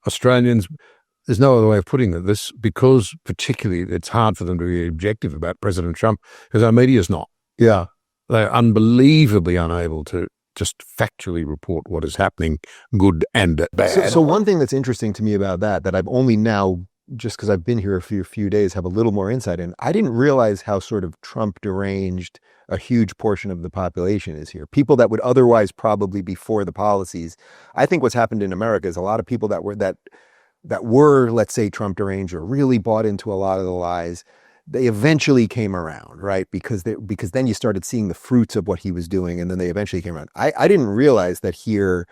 Australians, there's no other way of putting it, this, because particularly it's hard for them to be objective about President Trump because our media's not. Yeah. They're unbelievably unable to just factually report what is happening, good and bad. So one thing that's interesting to me about that I've only now, just because I've been here a few days, have a little more insight in. I didn't realize how sort of Trump deranged a huge portion of the population is here. People that would otherwise probably be for the policies. I think what's happened in America is a lot of people that were, let's say, Trump deranged or really bought into a lot of the lies, they eventually came around, right? Because then you started seeing the fruits of what he was doing, and then they eventually came around. I didn't realize that here,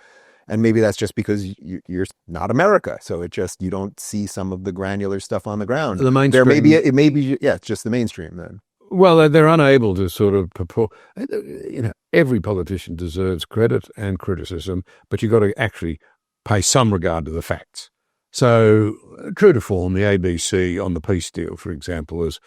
and maybe that's just because you're not America, so you don't see some of the granular stuff on the ground. The mainstream. It may be, it's just the mainstream then. Well, they're unable to sort of purport. Every politician deserves credit and criticism, but you've got to actually pay some regard to the facts. So, true to form, the ABC on the peace deal, for example, has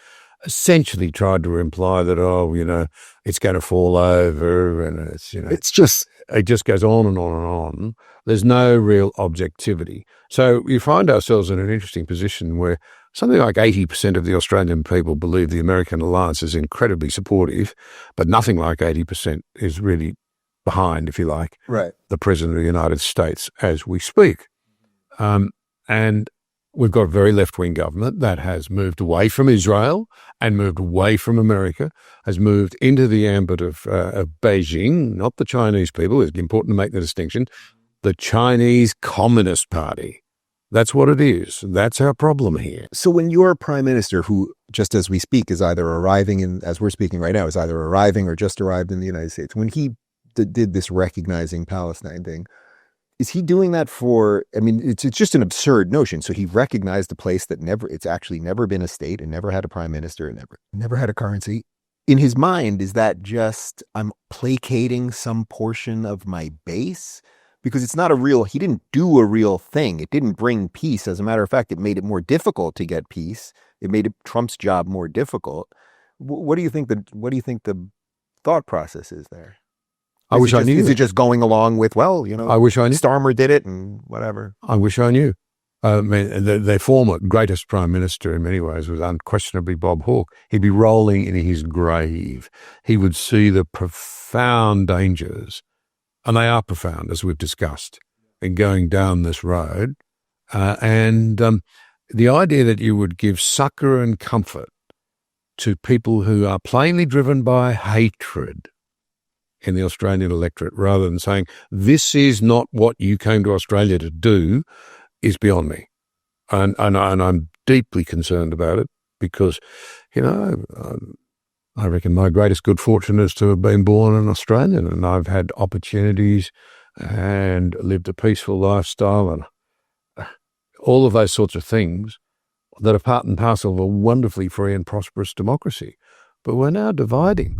essentially tried to imply that, it's going to fall over, and it just goes on and on and on. There's no real objectivity. So you find ourselves in an interesting position where something like 80% of the Australian people believe the American alliance is incredibly supportive, but nothing like 80% is really behind, if you like, right, the President of the United States as we speak. And we've got a very left-wing government that has moved away from Israel and moved away from America, has moved into the ambit of Beijing, not the Chinese people. It's important to make the distinction. The Chinese Communist Party. That's what it is. That's our problem here. So when you're a prime minister who, just as we speak, is either arriving as we're speaking right now, is either arriving or just arrived in the United States, when he did this recognizing Palestine thing, is he doing that it's just an absurd notion. So he recognized a place that it's actually never been a state and never had a prime minister and never had a currency. In his mind, is that just, I'm placating some portion of my base? Because he didn't do a real thing. It didn't bring peace. As a matter of fact, it made it more difficult to get peace. It made Trump's job more difficult. What do you think the thought process is there? I wish I knew. Is it just going along with, I wish I knew. Starmer did it and whatever? I wish I knew. Their former greatest prime minister in many ways was unquestionably Bob Hawke. He'd be rolling in his grave. He would see the profound dangers, and they are profound, as we've discussed, in going down this road. The idea that you would give succor and comfort to people who are plainly driven by hatred in the Australian electorate, rather than saying, this is not what you came to Australia to do, is beyond me. And I'm deeply concerned about it because, I reckon my greatest good fortune is to have been born an Australian, and I've had opportunities and lived a peaceful lifestyle and all of those sorts of things that are part and parcel of a wonderfully free and prosperous democracy. But we're now dividing.